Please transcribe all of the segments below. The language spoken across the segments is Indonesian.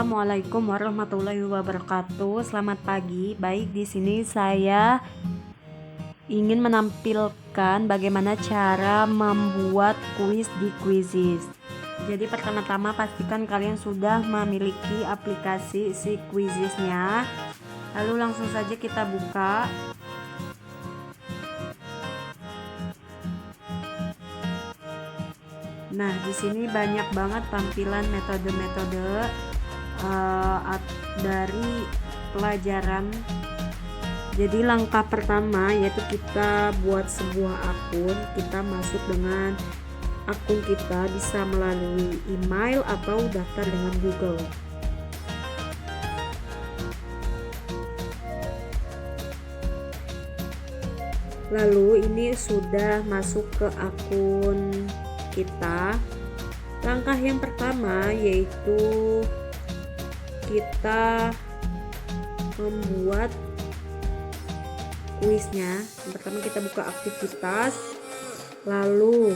Assalamualaikum warahmatullahi wabarakatuh. Selamat pagi. Baik, di sini saya ingin menampilkan bagaimana cara membuat kuis di Quizizz. Jadi pertama-tama pastikan kalian sudah memiliki aplikasi si Quizizz-nya. Lalu langsung saja kita buka. Nah, di sini banyak banget tampilan metode-metode dari pelajaran. Jadi langkah pertama yaitu kita buat sebuah akun. Kita masuk dengan akun kita, bisa melalui email atau daftar dengan Google. Lalu ini sudah masuk ke akun kita. Langkah yang pertama yaitu kita membuat kuisnya. Yang pertama kita buka aktivitas, lalu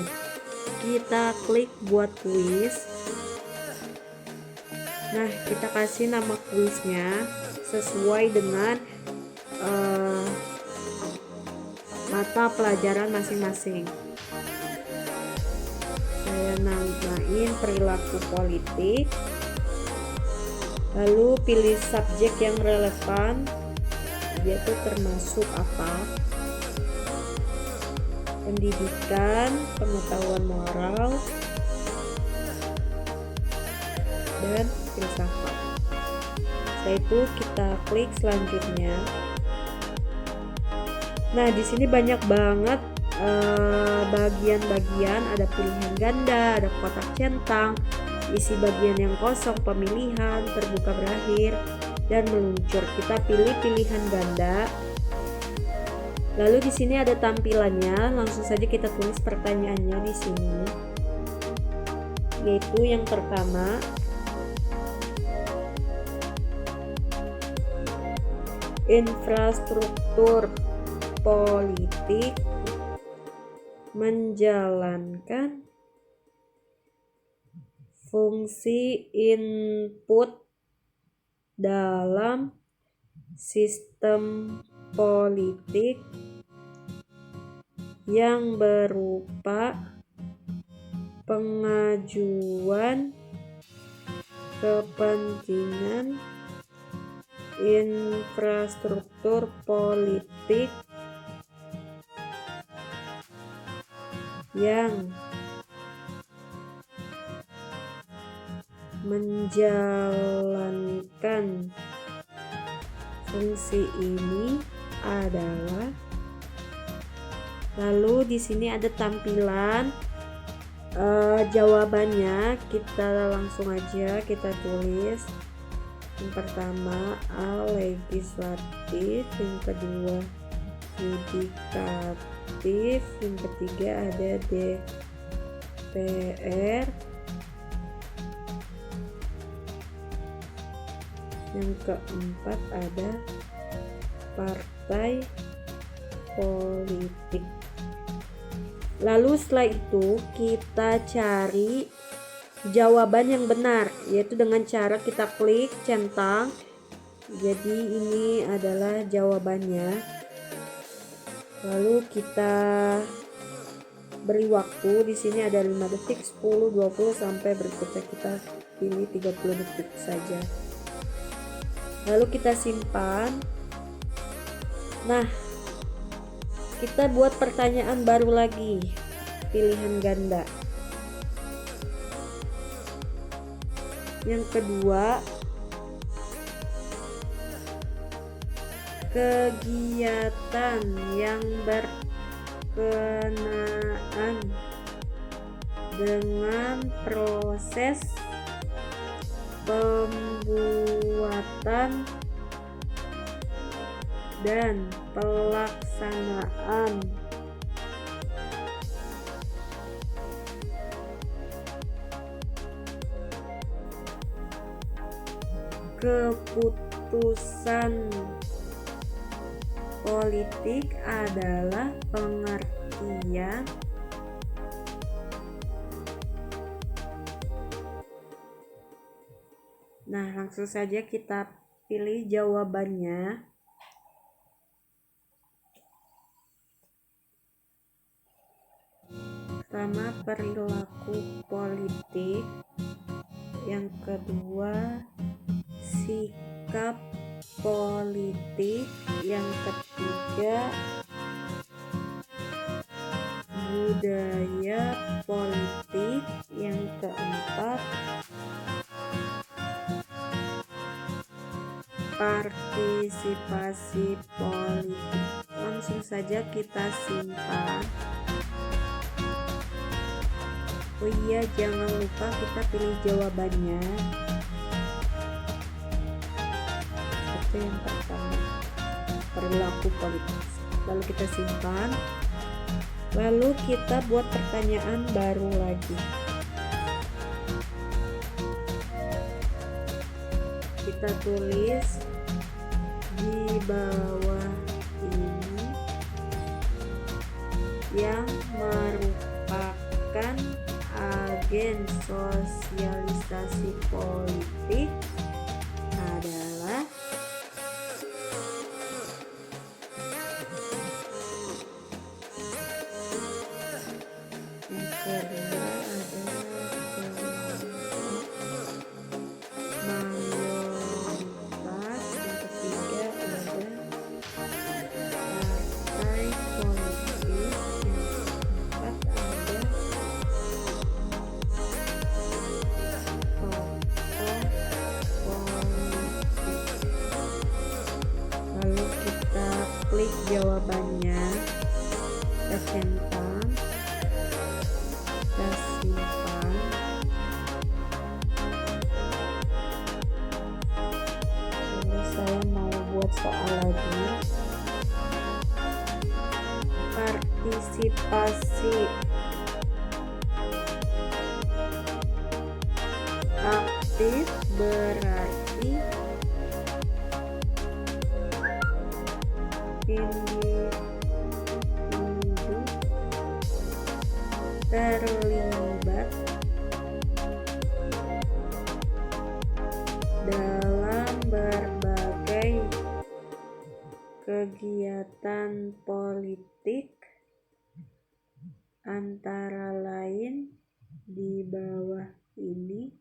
kita klik buat kuis. Nah, kita kasih nama kuisnya sesuai dengan mata pelajaran masing-masing. Saya namain perilaku politik. Lalu pilih subjek yang relevan, yaitu termasuk apa? Pendidikan, pengetahuan moral, dan filsafat. Setelah itu kita klik selanjutnya. Nah, di sini banyak banget bagian-bagian, ada pilihan ganda, ada kotak centang, isi bagian yang kosong, pemilihan, terbuka berakhir, dan meluncur. Kita pilih pilihan ganda. Lalu di sini ada tampilannya, langsung saja kita tulis pertanyaannya di sini. Yaitu yang pertama, infrastruktur politik menjalankan fungsi input dalam sistem politik yang berupa pengajuan kepentingan infrastruktur politik yang menjalankan fungsi ini adalah. Lalu di sini ada tampilan jawabannya. Kita langsung aja kita tulis. Yang pertama A, legislatif. Yang kedua yudikatif. Yang ketiga ada DPR. Yang keempat ada partai politik. Lalu setelah itu kita cari jawaban yang benar, yaitu dengan cara kita klik centang. Jadi ini adalah jawabannya. Lalu kita beri waktu, di sini ada 5 detik, 10, 20 sampai berikutnya kita pilih 30 detik saja. Lalu kita simpan. Nah, kita buat pertanyaan baru lagi, pilihan ganda. Yang kedua, kegiatan yang berkenaan dengan proses pembuatan dan pelaksanaan keputusan politik adalah pengertian Nah, langsung saja kita pilih jawabannya. Pertama, perilaku politik. Yang kedua, sikap politik. Yang ketiga, budaya politik. Yang keempat, partisipasi politik. Langsung saja kita simpan. Oh iya, jangan lupa kita pilih jawabannya. Itu yang pertama, perilaku politik. Lalu kita simpan. Lalu kita buat pertanyaan baru lagi. Kita tulis di bawah ini yang merupakan agen sosialisasi politik adalah yang kedua ada mayoritas, yang ketiga ada partai politik, yang keempat ada tokoh politik. Lalu kita klik jawabannya, kita centang, kita simpan. Lalu saya mau buat soal lagi. Partisipasi aktif berarti individu terlibat dalam berbagai kegiatan politik, antara lain di bawah ini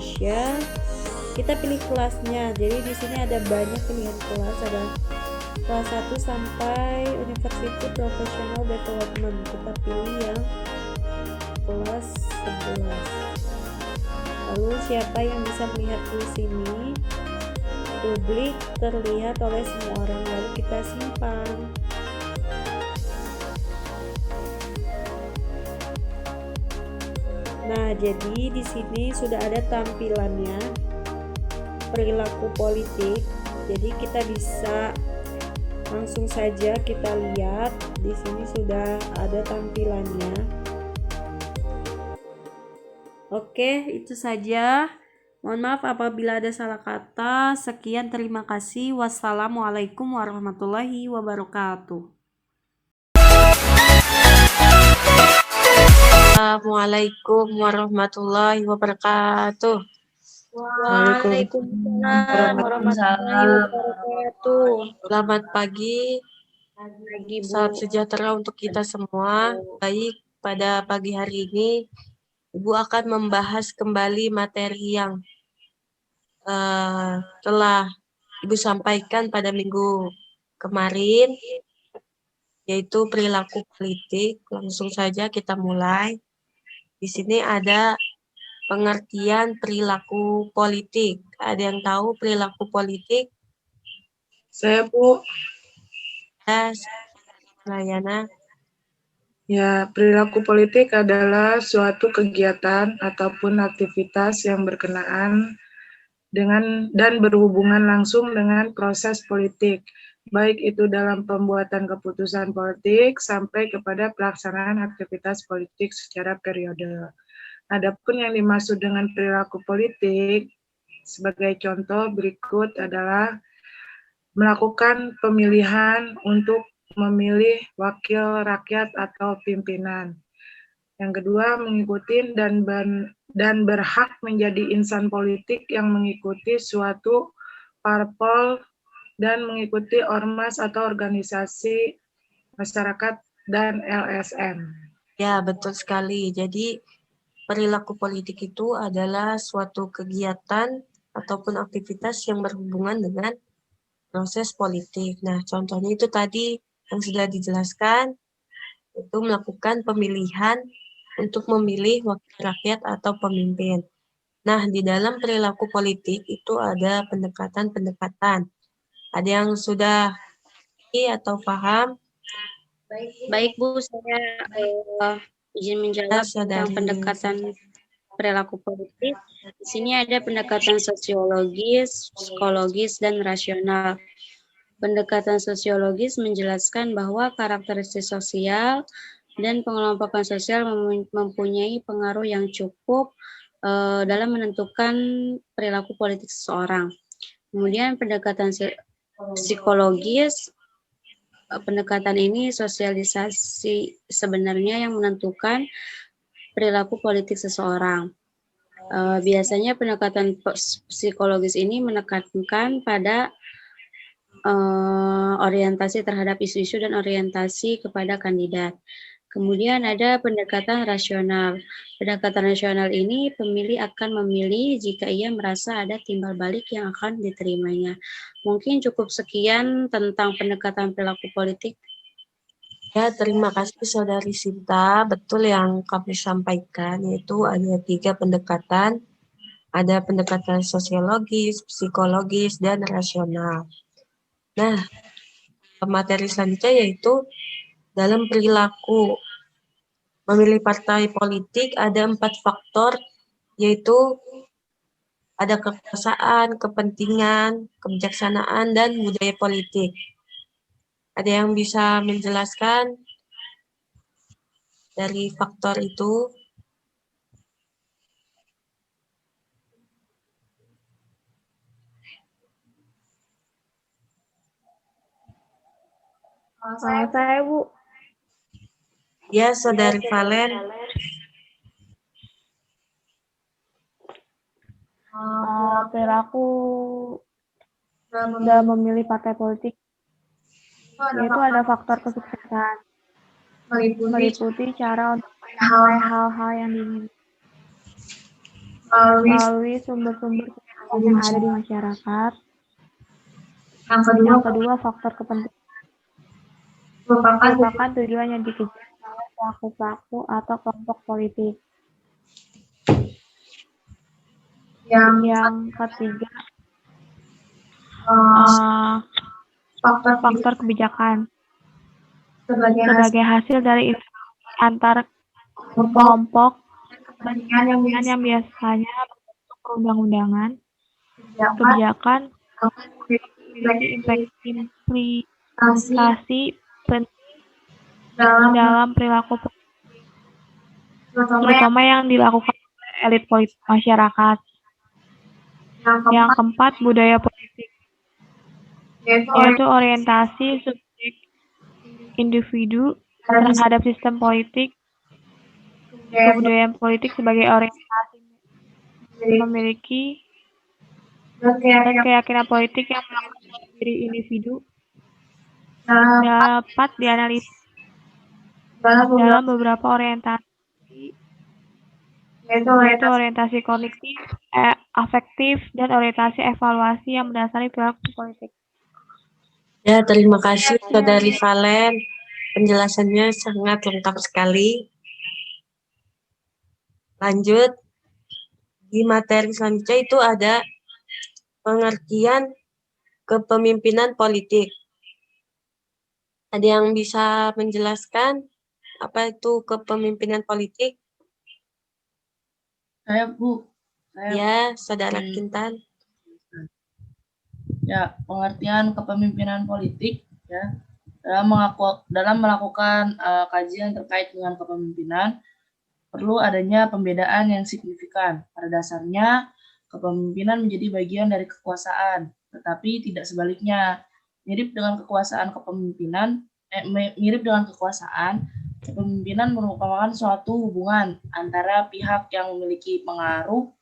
Indonesia, kita pilih kelasnya. Jadi di sini ada banyak pilihan kelas, ada kelas 1 sampai University Professional Development. Kita pilih yang kelas 11. Lalu siapa yang bisa melihat kuis ini? Publik, terlihat oleh semua orang. Lalu kita simpan. Nah, jadi di sini sudah ada tampilannya perilaku politik. Jadi kita bisa langsung saja kita lihat di sini sudah ada tampilannya. Oke, itu saja. Mohon maaf apabila ada salah kata. Sekian, terima kasih. Wassalamualaikum warahmatullahi wabarakatuh. Assalamualaikum warahmatullahi wabarakatuh. Waalaikumsalam warahmatullahi wabarakatuh. Selamat pagi. Salam sejahtera untuk kita semua. Baik, pada pagi hari ini Ibu akan membahas kembali materi yang telah Ibu sampaikan pada minggu kemarin, yaitu perilaku politik. Langsung saja kita mulai. Di sini ada pengertian perilaku politik. Ada yang tahu perilaku politik? Saya, Bu. Layana. Ya, perilaku politik adalah suatu kegiatan ataupun aktivitas yang berkenaan dengan dan berhubungan langsung dengan proses politik, baik itu dalam pembuatan keputusan politik sampai kepada pelaksanaan aktivitas politik secara periode. Adapun yang dimaksud dengan perilaku politik, sebagai contoh berikut adalah melakukan pemilihan untuk memilih wakil rakyat atau pimpinan. Yang kedua, mengikuti dan berhak menjadi insan politik yang mengikuti suatu parpol dan mengikuti ormas atau organisasi masyarakat dan LSM. Ya, betul sekali. Jadi, perilaku politik itu adalah suatu kegiatan ataupun aktivitas yang berhubungan dengan proses politik. Nah, contohnya itu tadi yang sudah dijelaskan, itu melakukan pemilihan untuk memilih wakil rakyat atau pemimpin. Nah, di dalam perilaku politik itu ada pendekatan-pendekatan. Ada yang sudah atau paham? Baik Bu, saya izin menjawab tentang pendekatan perilaku politik. Di sini ada pendekatan sosiologis, psikologis, dan rasional. Pendekatan sosiologis menjelaskan bahwa karakteristik sosial dan pengelompokan sosial mempunyai pengaruh yang cukup dalam menentukan perilaku politik seseorang. Kemudian pendekatan psikologis, pendekatan ini sosialisasi sebenarnya yang menentukan perilaku politik seseorang. Biasanya pendekatan psikologis ini menekankan pada orientasi terhadap isu-isu dan orientasi kepada kandidat. Kemudian ada pendekatan rasional. Pendekatan rasional ini pemilih akan memilih jika ia merasa ada timbal balik yang akan diterimanya. Mungkin cukup sekian tentang pendekatan perilaku politik. Ya, terima kasih Saudari Sinta. Betul yang kami sampaikan, yaitu ada 3 pendekatan. Ada pendekatan sosiologis, psikologis, dan rasional. Nah, materi selanjutnya yaitu dalam perilaku memilih partai politik ada 4 faktor, yaitu ada kekuasaan, kepentingan, kebijaksanaan, dan budaya politik. Ada yang bisa menjelaskan dari faktor itu? Saya, Bu. Ya, Saudari Valen. Perilaku dalam memilih partai politik, yaitu ada faktor kesuksesan, meliputi cara untuk mencapai hal-hal yang diinginkan, melalui sumber-sumber pengetahuan yang ada di masyarakat. Yang kedua, faktor kepentingan merupakan tujuan yang dikejar oleh pelaku-pelaku atau kelompok politik. Yang ketiga, faktor kebijakan sebagai hasil dari interaksi antar kelompok kepentingan yang biasanya membentuk perundang-undangan, kebijakan memiliki implikasi penting dalam perilaku terutama yang dilakukan oleh elit politik masyarakat. Yang keempat, budaya politik, yaitu orientasi subjek individu terhadap sistem politik, kebudayaan politik sebagai orientasi memiliki dan keyakinan politik yang melakukan diri individu dapat dianalisis dalam beberapa orientasi, yaitu orientasi kognitif, afektif, dan orientasi evaluasi yang mendasari perilaku politik. Ya, terima kasih Saudari Valen. Penjelasannya sangat lengkap sekali. Lanjut, di materi selanjutnya itu ada pengertian kepemimpinan politik. Ada yang bisa menjelaskan apa itu kepemimpinan politik? Saya, Bu. Ya, Saudara Kintan. Ya, pengertian kepemimpinan politik ya dalam melakukan kajian terkait dengan kepemimpinan perlu adanya pembedaan yang signifikan. Pada dasarnya, kepemimpinan menjadi bagian dari kekuasaan, tetapi tidak sebaliknya. Mirip dengan kepemimpinan merupakan suatu hubungan antara pihak yang memiliki pengaruh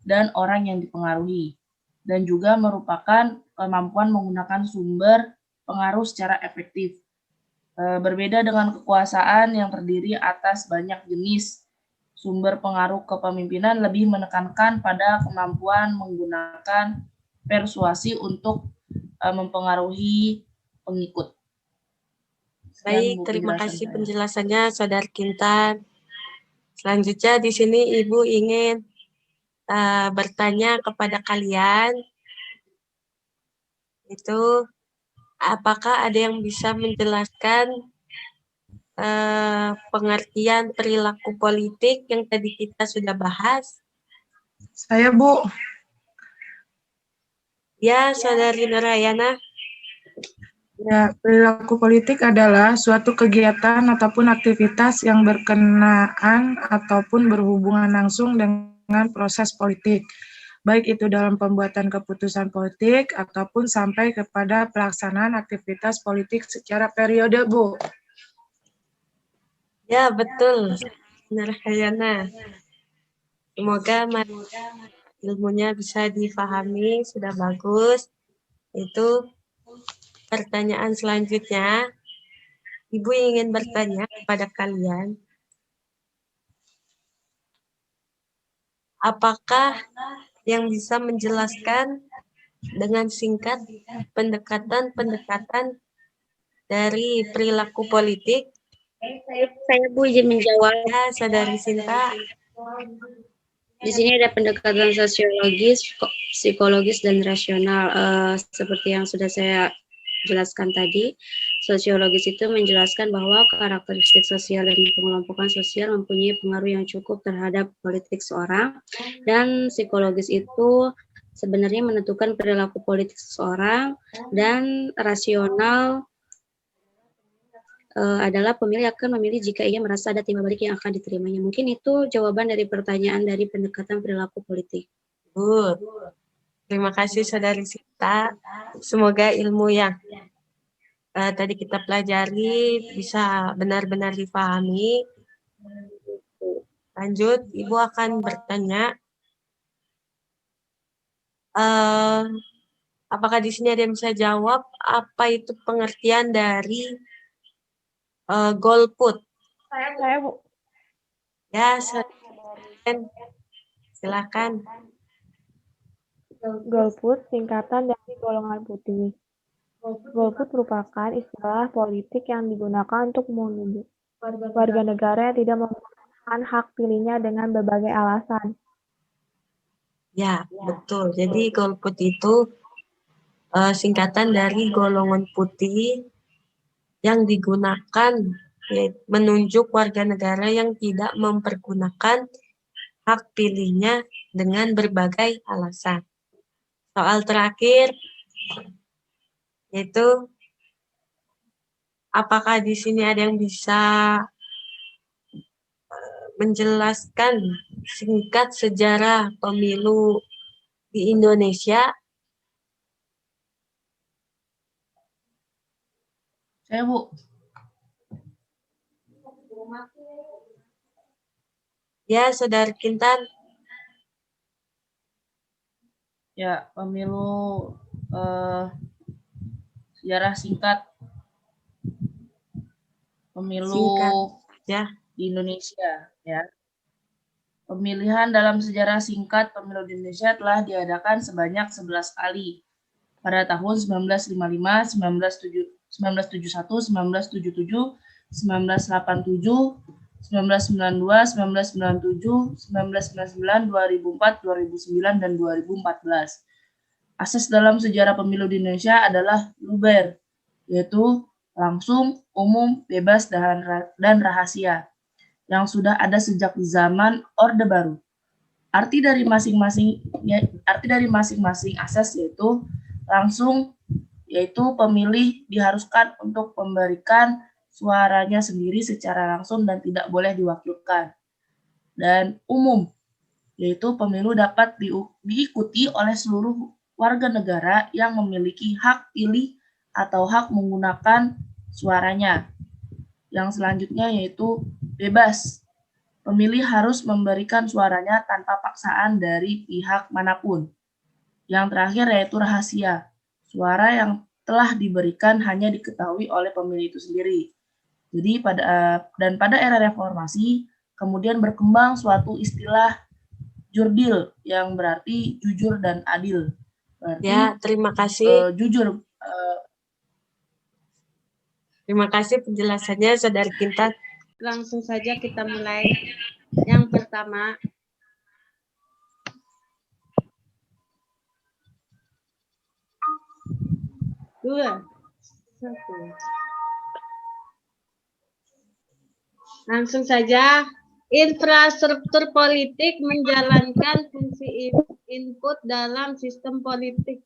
dan orang yang dipengaruhi, dan juga merupakan kemampuan menggunakan sumber pengaruh secara efektif. Berbeda dengan kekuasaan yang terdiri atas banyak jenis, sumber pengaruh kepemimpinan lebih menekankan pada kemampuan menggunakan persuasi untuk mempengaruhi pengikut. Baik, terima kasih penjelasannya Saudara Kintan. Selanjutnya di sini Ibu ingin bertanya kepada kalian, itu apakah ada yang bisa menjelaskan pengertian perilaku politik yang tadi kita sudah bahas? Saya, Bu. Ya, Saudari Nurayana. Ya, perilaku politik adalah suatu kegiatan ataupun aktivitas yang berkenaan ataupun berhubungan langsung dengan proses politik, baik itu dalam pembuatan keputusan politik ataupun sampai kepada pelaksanaan aktivitas politik secara periode, Bu. Ya, betul. Nurayana. Semoga ilmunya bisa difahami, sudah bagus. Itu pertanyaan selanjutnya. Ibu ingin bertanya kepada kalian, apakah yang bisa menjelaskan dengan singkat pendekatan dari perilaku politik? Saya Bu izin menjawab. Ya, Saudari Sinta. Di sini ada pendekatan sosiologis, psikologis, dan rasional. Seperti yang sudah saya jelaskan tadi, sosiologis itu menjelaskan bahwa karakteristik sosial dan pengelompokan sosial mempunyai pengaruh yang cukup terhadap politik seorang, dan psikologis itu sebenarnya menentukan perilaku politik seseorang, dan rasional adalah pemilih akan memilih jika ia merasa ada timbal balik yang akan diterimanya. Mungkin itu jawaban dari pertanyaan dari pendekatan perilaku politik. Good. Terima kasih Saudari Sinta. Semoga ilmu yang tadi kita pelajari bisa benar-benar dipahami. Lanjut, Ibu akan bertanya. Apakah di sini ada yang bisa jawab apa itu pengertian dari golput? Saya, Bu. Ya, Silakan. Golput singkatan dari golongan putih. Golput merupakan istilah politik yang digunakan untuk menuju warga negara yang tidak menggunakan hak pilihnya dengan berbagai alasan. Ya, betul. Jadi golput itu singkatan dari golongan putih yang digunakan menunjuk warga negara yang tidak mempergunakan hak pilihnya dengan berbagai alasan. Soal terakhir yaitu apakah di sini ada yang bisa menjelaskan singkat sejarah pemilu di Indonesia? Saya, Bu. Ya, Saudara Kintan. Ya, pemilu sejarah singkat pemilu Singkat, ya. di Indonesia, ya. Pemilihan dalam sejarah singkat pemilu di Indonesia telah diadakan sebanyak 11 kali pada tahun 1955, 1971, 1977, 1987, 1992, 1997, 1999, 2004, 2009, dan 2014. Asas dalam sejarah pemilu di Indonesia adalah luber, yaitu langsung, umum, bebas, dan rahasia, yang sudah ada sejak zaman Orde Baru. Arti dari masing-masing asas yaitu langsung, yaitu pemilih diharuskan untuk memberikan suaranya sendiri secara langsung dan tidak boleh diwakilkan. Dan umum, yaitu pemilu dapat diikuti oleh seluruh warga negara yang memiliki hak pilih atau hak menggunakan suaranya. Yang selanjutnya yaitu bebas. Pemilih harus memberikan suaranya tanpa paksaan dari pihak manapun. Yang terakhir yaitu rahasia. Suara yang telah diberikan hanya diketahui oleh pemilih itu sendiri. Jadi pada era reformasi kemudian berkembang suatu istilah jurdil yang berarti jujur dan adil. Berarti, ya, terima kasih. Jujur. Terima kasih penjelasannya, Saudara Kintan. Langsung saja kita mulai. Yang pertama, dua, satu. Langsung saja. Infrastruktur politik menjalankan fungsi input dalam sistem politik.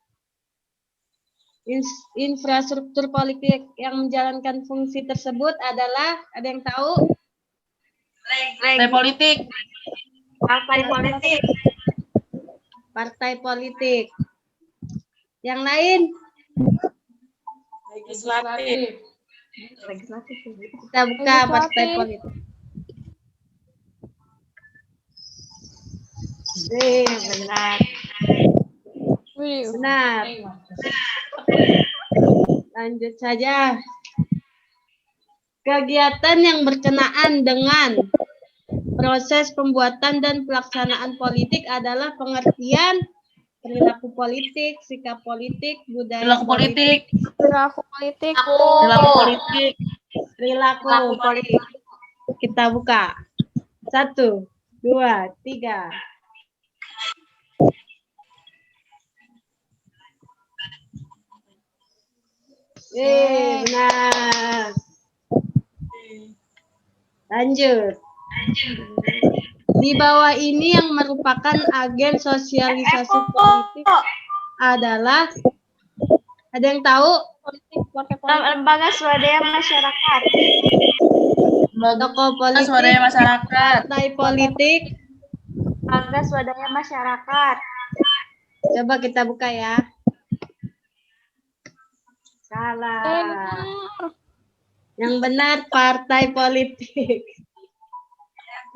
Infrastruktur politik yang menjalankan fungsi tersebut adalah, ada yang tahu? Partai politik. Partai politik. Partai politik. Yang lain? Legislatif. Kita buka partai politik. Benar. Benar. Lanjut saja. Kegiatan yang berkenaan dengan proses pembuatan dan pelaksanaan politik adalah pengertian perilaku politik, sikap politik, budaya Perilaku politik. Perilaku politik. Perilaku politik. Perilaku politik. Kita buka. 1, 2, 3. Benar. Lanjut. Di bawah ini yang merupakan agen sosialisasi politik adalah, ada yang tahu? Lembaga swadaya masyarakat. Tokoh politik, Swadaya masyarakat. partai politik. Lembaga swadaya masyarakat. Coba kita buka ya. Salah. Yang benar partai politik.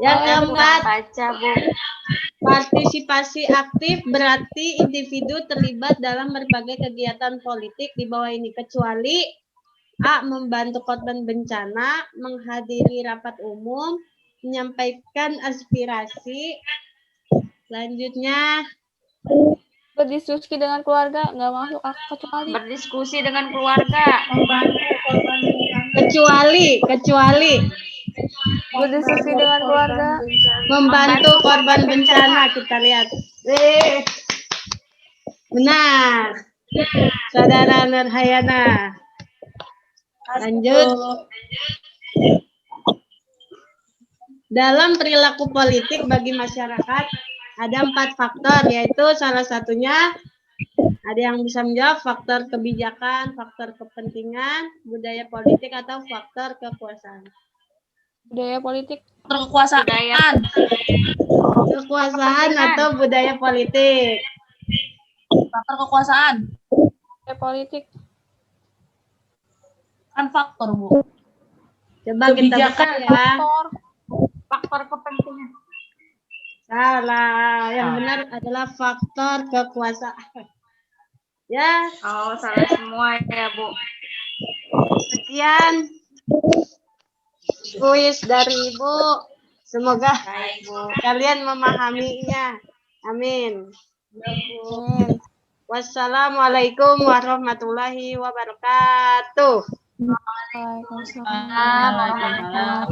Yang keempat, Baca, Bu. partisipasi aktif berarti individu terlibat dalam berbagai kegiatan politik di bawah ini, kecuali A. Membantu korban bencana, menghadiri rapat umum, menyampaikan aspirasi, Selanjutnya, Berdiskusi dengan keluarga, nggak masuk kecuali. Berdiskusi dengan keluarga. kecuali Berdiskusi dengan keluarga. membantu korban bencana. Kita lihat. Benar. Saudara Nurhayana. Lanjut. Dalam perilaku politik bagi masyarakat ada 4 faktor, yaitu salah satunya ada yang bisa menjawab faktor kebijakan, faktor kepentingan, budaya politik, atau faktor kekuasaan. Budaya politik. Kekuasaan. Kekuasaan atau budaya politik. Faktor kekuasaan. Budaya politik. Kan faktor, Bu. Coba kita buka ya. Faktor kepentingan. Salah. Yang benar adalah faktor kekuasaan. Ya, Oh, salah semua ya, Bu. sekian kuis dari Ibu. Semoga Baik, Bu. kalian memahaminya. Amin. Wassalamualaikum warahmatullahi wabarakatuh. Waalaikumsalam. Waalaikumsalam.